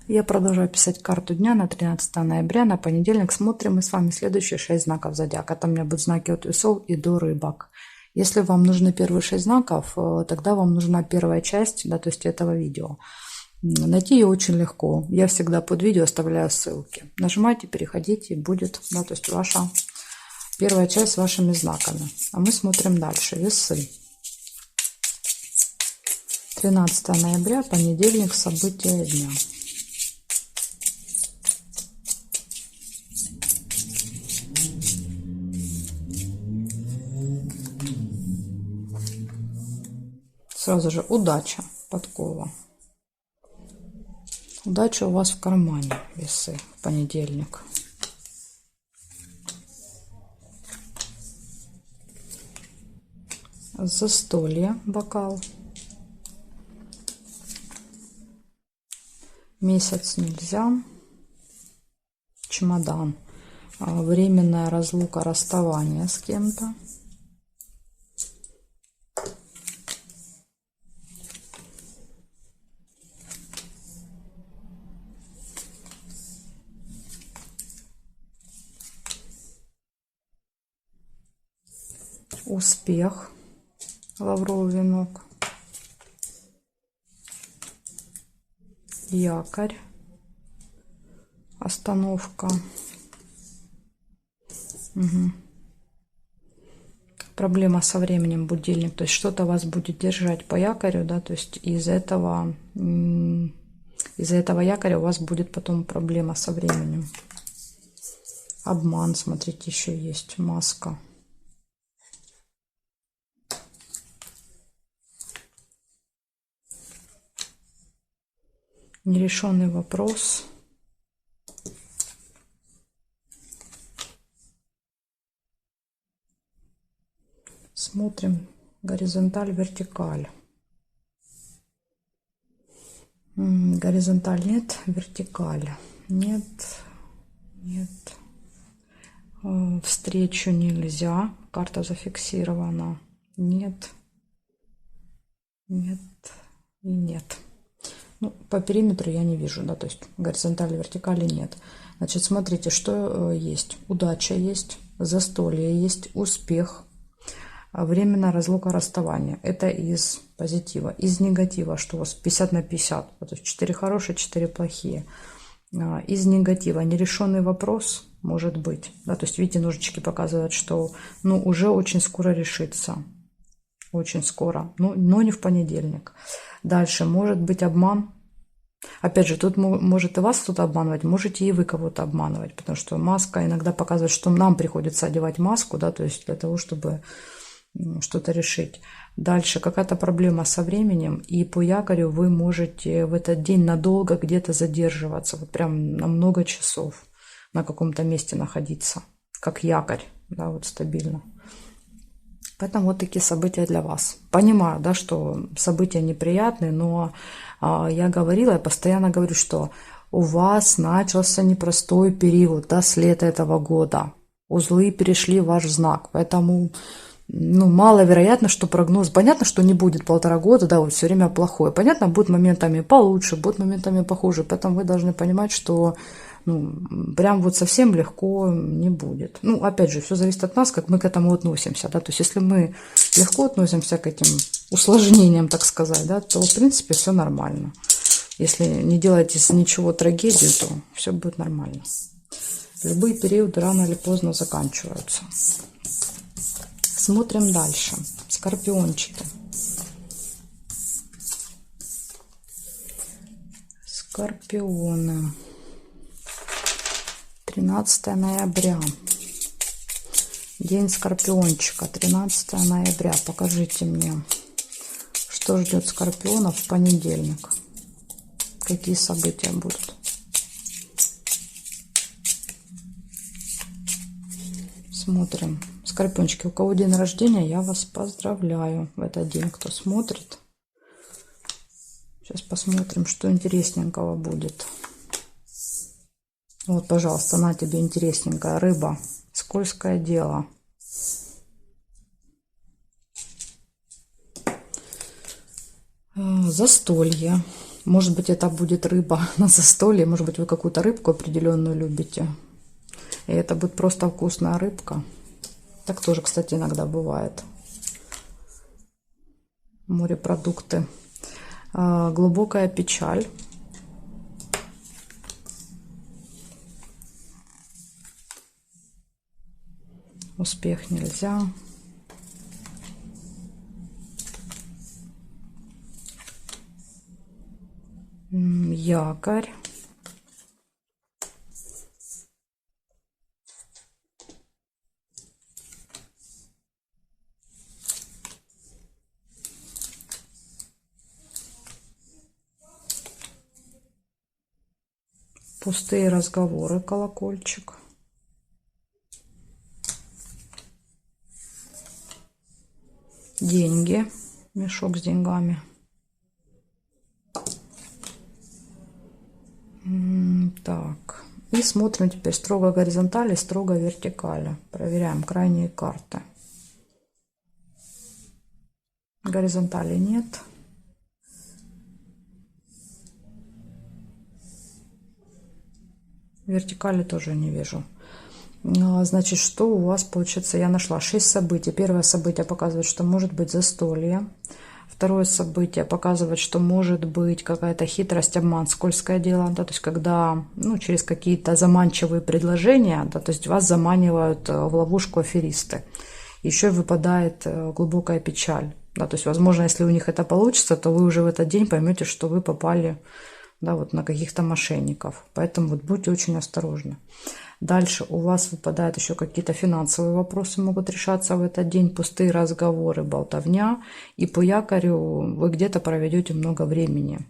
Я продолжаю писать карту дня на 13 ноября, на понедельник. Смотрим мы с вами следующие 6 знаков зодиака. Там у меня будут знаки от весов и до рыбок. Если вам нужны первые 6 знаков, тогда вам нужна первая часть, да, то есть этого видео. Найти ее очень легко. Я всегда под видео оставляю ссылки. Нажимайте, переходите, будет, да, то есть ваша первая часть с вашими знаками. А мы смотрим дальше. Весы. 13 ноября, понедельник, события дня. Сразу же удача, подкова. Удача у вас в кармане, весы, в понедельник. Застолье, бокал. Месяц нельзя. Чемодан. Временная разлука, расставание с кем-то. Успех, лавровый венок. Якорь, остановка. Угу. Проблема со временем, будильник, то есть что-то вас будет держать по якорю, да, то есть из-за этого якоря у вас будет потом проблема со временем. Обман, смотрите, еще есть маска. Нерешенный вопрос. Смотрим горизонталь, вертикаль. Горизонталь нет, вертикаль нет, нет. Встречу нельзя, карта зафиксирована. Нет, нет и нет. Ну, по периметру я не вижу, да, то есть горизонтали, вертикали нет. Значит, смотрите, что есть. Удача есть, застолье есть, успех, временная разлука, расставание. Это из позитива. Из негатива, что у вас 50 на 50, то есть 4 хорошие, 4 плохие. Из негатива нерешенный вопрос может быть, да, то есть видите, ножички показывают, что ну, уже очень скоро решится. Очень скоро, но не в понедельник. Дальше может быть обман. Опять же, тут может и вас кто-то обманывать, можете и вы кого-то обманывать, потому что маска иногда показывает, что нам приходится одевать маску, да, то есть для того, чтобы что-то решить. Дальше какая-то проблема со временем, и по якорю вы можете в этот день надолго где-то задерживаться, вот прям на много часов на каком-то месте находиться, как якорь, да, вот стабильно. Поэтому вот такие события для вас. Понимаю, да, что события неприятные, но я говорила, я постоянно говорю, что у вас начался непростой период, да, с лета этого года. Узлы перешли в ваш знак, поэтому ну, маловероятно, что прогноз, понятно, что не будет 1,5 года, да, вот все время плохое. Понятно, будет моментами получше, будет моментами похуже, поэтому вы должны понимать, что ну, прям вот совсем легко не будет. Ну, опять же, все зависит от нас, как мы к этому относимся, да, то есть если мы легко относимся к этим усложнениям, так сказать, да, то, в принципе, все нормально. Если не делать из ничего трагедию, то все будет нормально. Любые периоды рано или поздно заканчиваются. Смотрим дальше. Скорпиончики. Скорпионы. 13 ноября. День скорпиончика. 13 ноября. Покажите мне, что ждет скорпионов в понедельник. Какие события будут. Смотрим. Скорпиончики, у кого день рождения, я вас поздравляю в этот день, кто смотрит. Сейчас посмотрим, что интересненького будет. Вот, пожалуйста, на тебе интересненькая рыба. Скользкое дело. Застолье. Может быть, это будет рыба на застолье, может быть, вы какую-то рыбку определенную любите. И это будет просто вкусная рыбка. Так тоже, кстати, иногда бывает. Морепродукты. Глубокая печаль. Успех нельзя. Якорь. Пустые разговоры, колокольчик. Деньги, мешок с деньгами. Так, и смотрим теперь строго горизонтали, строго вертикали. Проверяем крайние карты. Горизонтали нет. Вертикали тоже не вижу. Значит, что у вас получится? Я нашла 6 событий. Первое событие показывает, что может быть застолье. Второе событие показывает, что может быть какая-то хитрость, обман, скользкое дело. Да, то есть, когда через какие-то заманчивые предложения, да, то есть вас заманивают в ловушку аферисты. Еще выпадает глубокая печаль. Да, то есть, возможно, если у них это получится, то вы уже в этот день поймете, что вы попали, да, вот на каких-то мошенников. Поэтому вот будьте очень осторожны. Дальше у вас выпадают еще какие-то финансовые вопросы, могут решаться в этот день, пустые разговоры, болтовня. И по якорю вы где-то проведете много времени.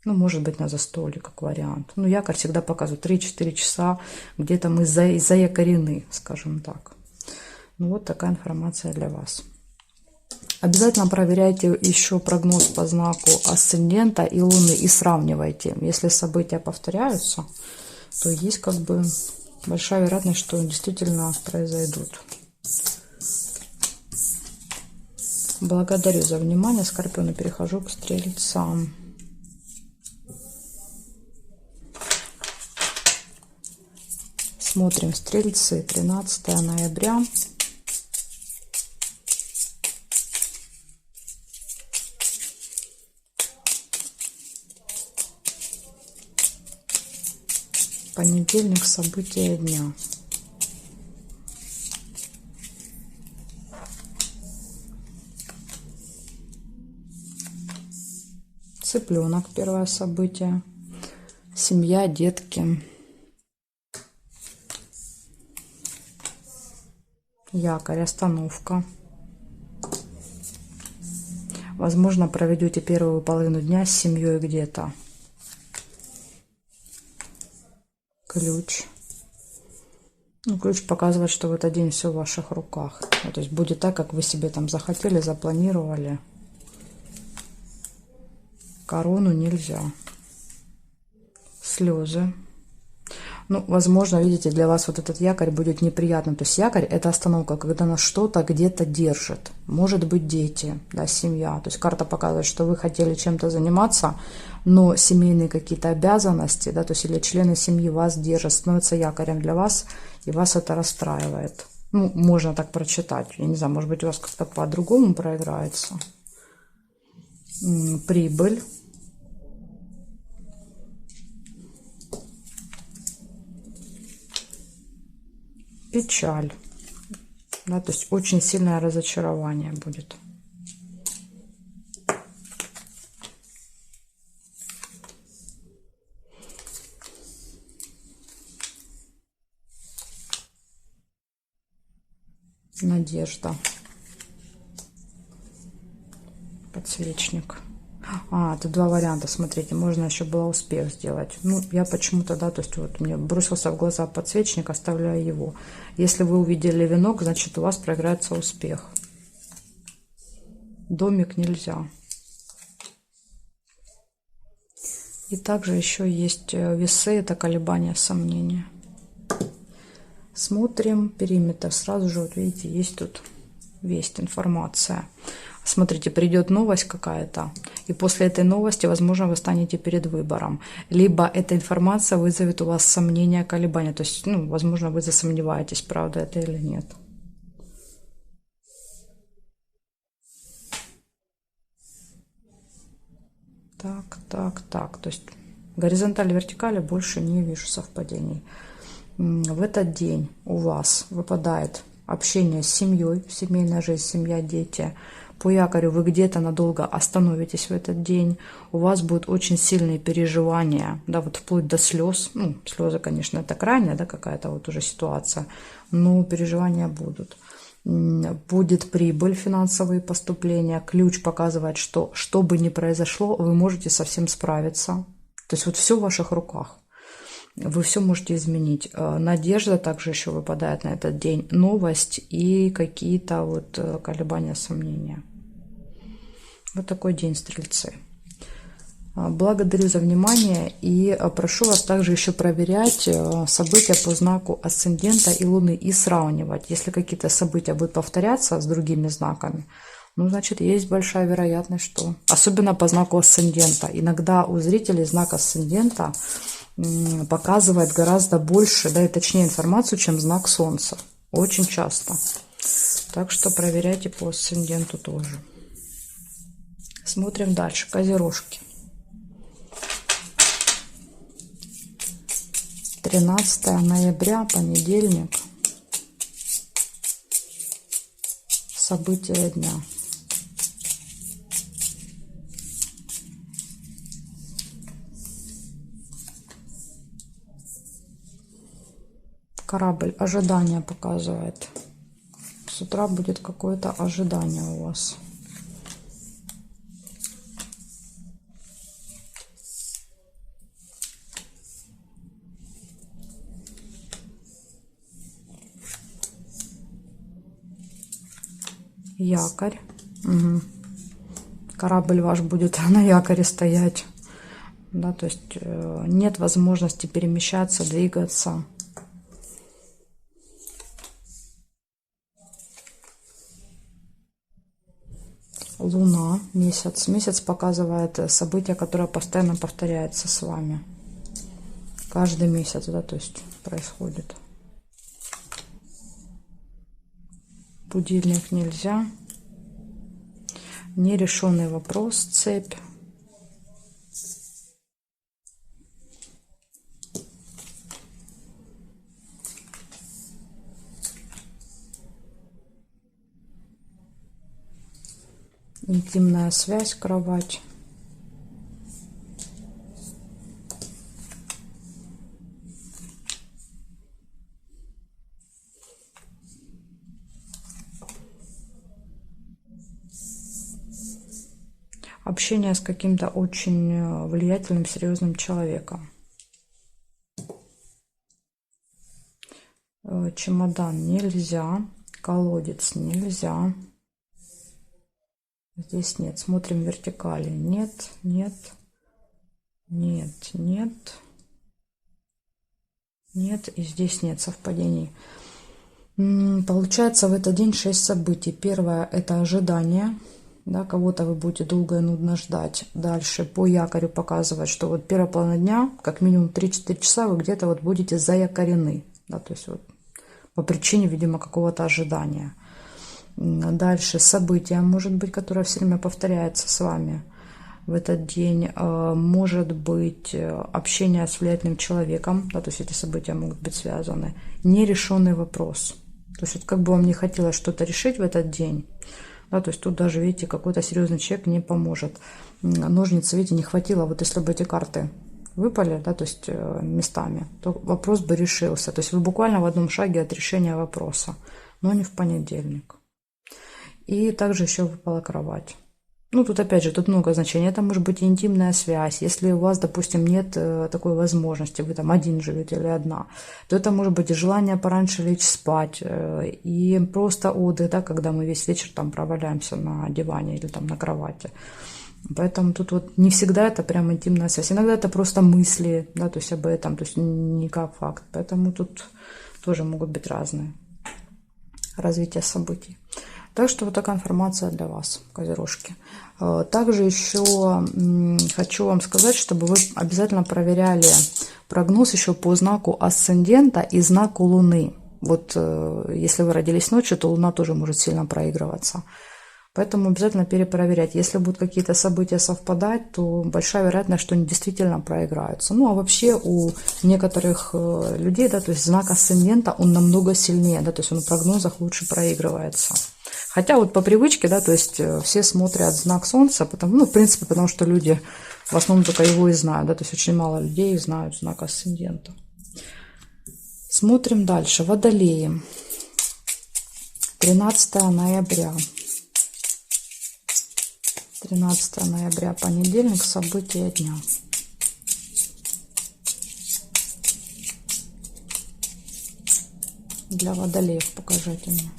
Может быть, на застолье, как вариант. Якорь всегда показывает 3-4 часа, где-то мы заякорены, скажем так. Вот такая информация для вас. Обязательно проверяйте еще прогноз по знаку асцендента и Луны и сравнивайте. Если события повторяются, то есть большая вероятность, что действительно произойдут. Благодарю за внимание, Скорпионы. Перехожу к Стрельцам. Смотрим Стрельцы, 13 ноября. Понедельник, события дня. Цыпленок, первое событие. Семья, детки. Якорь, остановка. Возможно, проведете первую половину дня с семьей где-то. Ключ. Ключ показывает, что в этот день все в ваших руках. То есть будет так, как вы себе там захотели, запланировали. Корону нельзя. Слезы. Возможно, видите, для вас вот этот якорь будет неприятным. То есть якорь – это остановка, когда нас что-то где-то держит. Может быть, дети, да, семья. То есть карта показывает, что вы хотели чем-то заниматься, но семейные какие-то обязанности, да, то есть или члены семьи вас держат, становятся якорем для вас, и вас это расстраивает. Можно так прочитать. Я не знаю, может быть, у вас как-то по-другому проиграется. Прибыль. Печаль. Да, то есть очень сильное разочарование будет. Надежда. Подсвечник. Тут два варианта, смотрите, можно еще было успех сделать. Я почему-то, да, то есть вот мне бросился в глаза подсвечник, оставляю его. Если вы увидели венок, значит у вас проиграется успех. Домик нельзя. И также еще есть весы, это колебания, сомнения. Смотрим периметр. Сразу же, вот видите, есть тут весть, информация. Смотрите, придет новость какая-то, и после этой новости, возможно, вы станете перед выбором. Либо эта информация вызовет у вас сомнения, колебания. То есть, ну, возможно, вы засомневаетесь, правда это или нет. Так. То есть горизонталь, вертикали больше не вижу совпадений. В этот день у вас выпадает общение с семьей, семейная жизнь, семья, дети. По якорю вы где-то надолго остановитесь в этот день. У вас будут очень сильные переживания, да, вот вплоть до слез. Ну, слезы, конечно, это крайняя, да, какая-то вот уже ситуация, но переживания будут. Будет прибыль, финансовые поступления. Ключ показывает, что бы ни произошло, вы можете со всем справиться. То есть вот все в ваших руках. Вы все можете изменить. Надежда также еще выпадает на этот день. Новость и какие-то вот колебания, сомнения. Вот такой день, стрельцы. Благодарю за внимание и прошу вас также еще проверять события по знаку асцендента и Луны и сравнивать. Если какие-то события будут повторяться с другими знаками, ну, значит, есть большая вероятность, что... Особенно по знаку асцендента. Иногда у зрителей знак асцендента показывает гораздо больше, да и точнее информацию, чем знак Солнца. Очень часто. Так что проверяйте по асценденту тоже. Смотрим дальше. Козерожки. 13 ноября, понедельник. События дня. Корабль ожидания показывает. С утра будет какое-то ожидание у вас. Якорь. Угу. Корабль ваш будет на якоре стоять. Да, то есть нет возможности перемещаться, двигаться. Луна, месяц. Месяц показывает событие, которое постоянно повторяется с вами. Каждый месяц, да, то есть происходит. Будильник нельзя. Нерешенный вопрос, цепь. Интимная связь, кровать. Общение с каким-то очень влиятельным, серьезным человеком. Чемодан нельзя. Колодец нельзя. Здесь нет. Смотрим вертикали. Нет. И здесь нет совпадений. Получается в этот день 6 событий. Первое – это ожидание. Да, кого-то вы будете долго и нудно ждать. Дальше по якорю показывает, что вот первая половина дня, как минимум 3-4 часа, вы где-то вот будете заякорены. Да, то есть вот по причине, видимо, какого-то ожидания. Дальше событие, может быть, которое все время повторяется с вами в этот день. Может быть общение с влиятельным человеком, да, то есть эти события могут быть связаны. Нерешенный вопрос. То есть вот как бы вам не хотелось что-то решить в этот день, да, то есть тут даже, видите, какой-то серьезный человек не поможет. Ножницы, видите, не хватило. Вот если бы эти карты выпали, да, то есть местами, то вопрос бы решился. То есть вы буквально в одном шаге от решения вопроса, но не в понедельник. И также еще выпала кровать. Ну, тут опять же, тут много значений. Это может быть интимная связь. Если у вас, допустим, нет такой возможности, вы там один живете или одна, то это может быть и желание пораньше лечь спать, и просто отдых, да, когда мы весь вечер там проваляемся на диване или там на кровати. Поэтому тут вот не всегда это прям интимная связь. Иногда это просто мысли, да, то есть об этом, то есть не как факт. Поэтому тут тоже могут быть разные развития событий. Так что вот такая информация для вас, козерожки. Также еще хочу вам сказать, чтобы вы обязательно проверяли прогноз еще по знаку асцендента и знаку Луны. Вот если вы родились ночью, то Луна тоже может сильно проигрываться. Поэтому обязательно перепроверять. Если будут какие-то события совпадать, то большая вероятность, что они действительно проиграются. Ну, а вообще у некоторых людей, да, то есть знак асцендента, он намного сильнее, да, то есть он в прогнозах лучше проигрывается. Хотя вот по привычке, да, то есть все смотрят знак Солнца, потому, ну, в принципе, потому что люди в основном только его и знают, да, то есть очень мало людей знают знак асцендента. Смотрим дальше. Водолеи. 13 ноября. 13 ноября, понедельник, события дня. Для водолеев покажите мне.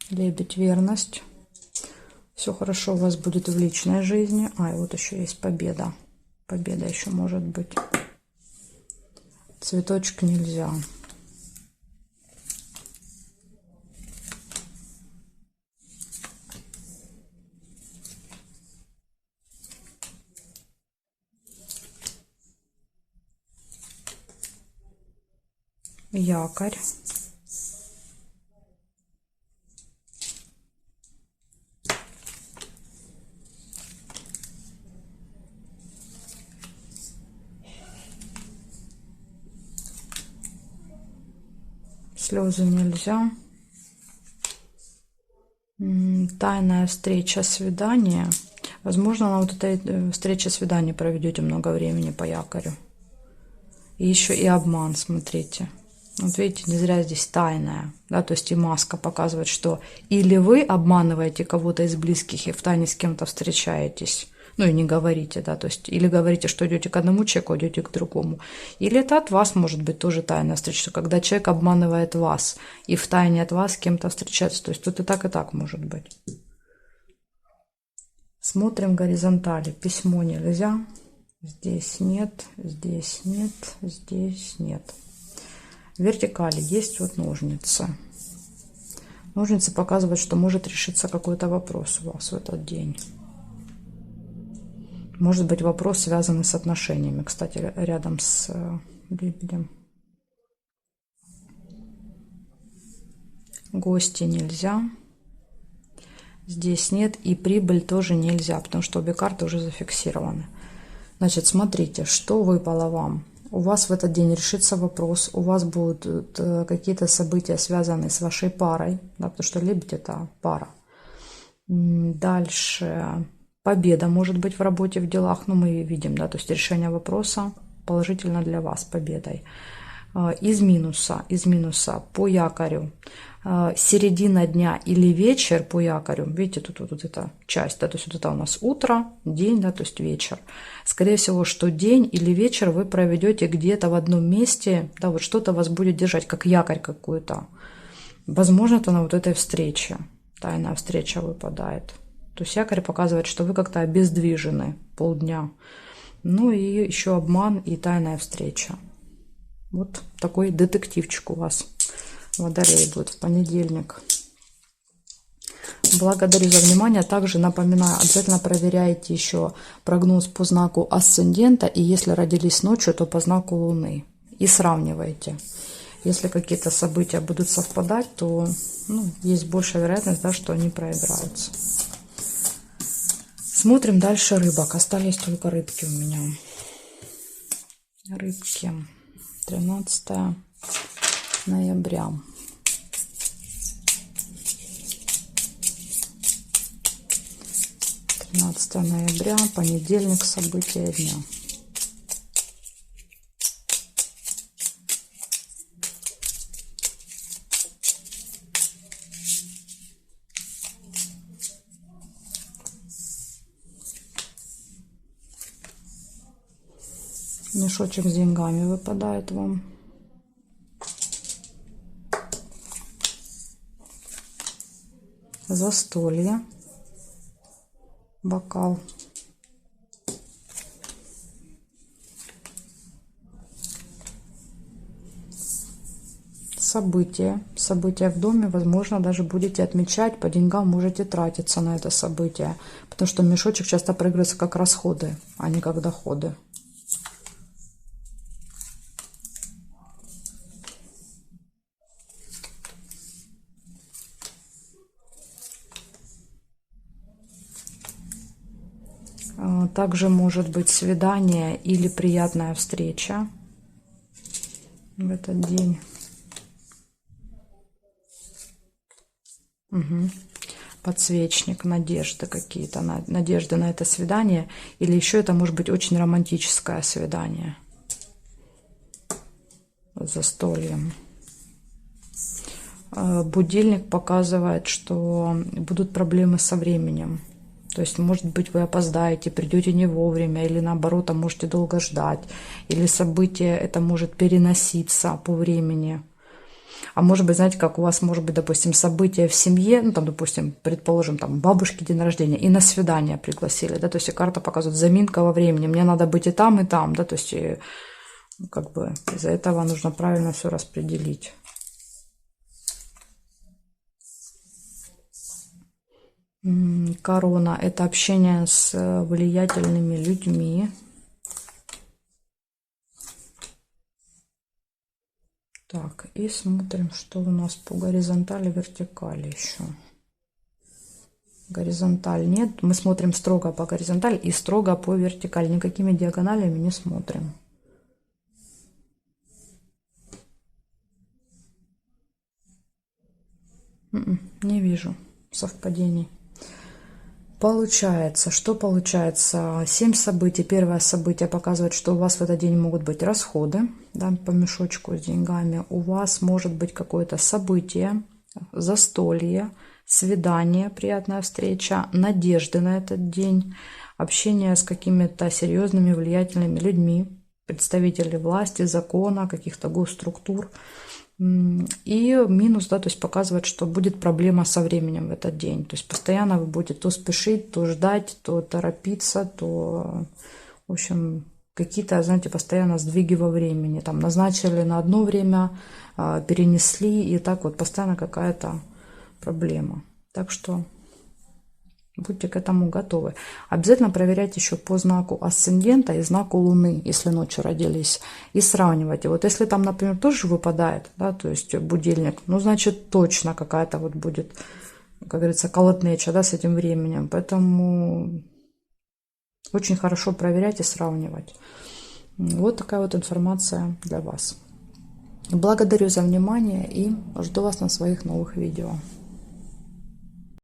Лебедь, верность. Все хорошо у вас будет в личной жизни. А, и вот еще есть победа. Победа еще может быть. Цветочек нельзя. Якорь. Слезы нельзя. Тайная встреча, свидание. Возможно, на вот этой встрече, свидания проведете много времени по якорю. И еще и обман, смотрите. Вот видите, не зря здесь тайная, да, то есть и маска показывает, что или вы обманываете кого-то из близких и втайне с кем-то встречаетесь, ну и не говорите, да, то есть или говорите, что идете к одному человеку, идете к другому, или это от вас может быть тоже тайная встреча, когда человек обманывает вас и втайне от вас с кем-то встречается, то есть тут и так может быть. Смотрим горизонтали, письмо нельзя, здесь нет, здесь нет, здесь нет. В вертикали есть вот ножницы. Ножницы показывают, что может решиться какой-то вопрос у вас в этот день. Может быть вопрос, связанный с отношениями. Кстати, рядом с лебедем. Гости нельзя. Здесь нет. И прибыль тоже нельзя, потому что обе карты уже зафиксированы. Значит, смотрите, что выпало вам. У вас в этот день решится вопрос, у вас будут какие-то события, связанные с вашей парой, да, потому что лебедь – это пара. Дальше победа может быть в работе, в делах, ну мы видим, да, то есть решение вопроса положительно для вас, победой. Из минуса по якорю. Середина дня или вечер по якорю, видите, тут вот эта часть, да, то есть вот это у нас утро, день, да, то есть вечер. Скорее всего, что день или вечер вы проведете где-то в одном месте, да, вот что-то вас будет держать, как якорь какую-то. Возможно, это на вот этой встрече, тайная встреча выпадает. То есть якорь показывает, что вы как-то обездвижены полдня. Ну и еще обман и тайная встреча. Вот такой детективчик у вас. Водолей будет в понедельник. Благодарю за внимание. Также напоминаю, обязательно проверяйте еще прогноз по знаку асцендента. И если родились ночью, то по знаку Луны. И сравнивайте. Если какие-то события будут совпадать, то есть большая вероятность, да, что они проиграются. Смотрим дальше рыбок. Остались только рыбки у меня. Рыбки. 13 ноября. Ноября, понедельник, события дня. Мешочек с деньгами выпадает вам. застолье, бокал. События в доме, возможно, даже будете отмечать, по деньгам можете тратиться на это событие, потому что мешочек часто проигрывается как расходы, а не как доходы. Также может быть свидание или приятная встреча в этот день. Угу. Подсвечник, надежды какие-то, надежды на это свидание. Или еще это может быть очень романтическое свидание с застольем. Будильник показывает, что будут проблемы со временем. То есть, может быть, вы опоздаете, придете не вовремя, или наоборот, можете долго ждать, или событие это может переноситься по времени. А может быть, знаете, как у вас может быть, допустим, событие в семье, ну, там, допустим, предположим, там, бабушки день рождения, и на свидание пригласили, да, то есть, и карта показывает заминка во времени, мне надо быть и там, да, то есть, и, как бы, из-за этого нужно правильно все распределить. Корона – это общение с влиятельными людьми. Так, и смотрим, что у нас по горизонтали, вертикали еще. Горизонталь нет, мы смотрим строго по горизонтали и строго по вертикали, никакими диагоналями не смотрим. Не вижу совпадений. Получается, что получается? 7 событий. Первое событие показывает, что у вас в этот день могут быть расходы, да, по мешочку с деньгами. У вас может быть какое-то событие, застолье, свидание, приятная встреча, надежды на этот день, общение с какими-то серьезными, влиятельными людьми, представители власти, закона, каких-то госструктур. И минус, да, то есть показывает, что будет проблема со временем в этот день. То есть постоянно вы будете то спешить, то ждать, то торопиться, то, в общем, какие-то, знаете, постоянно сдвиги во времени. Там назначили на одно время, перенесли, и так вот постоянно какая-то проблема. Так что будьте к этому готовы. Обязательно проверяйте еще по знаку асцендента и знаку Луны, если ночью родились, и сравнивайте. Вот если там, например, тоже выпадает, да, то есть будильник, ну, значит, точно какая-то вот будет, как говорится, колотнеча, да, с этим временем. Поэтому очень хорошо проверять и сравнивать. Вот такая вот информация для вас. Благодарю за внимание и жду вас на своих новых видео.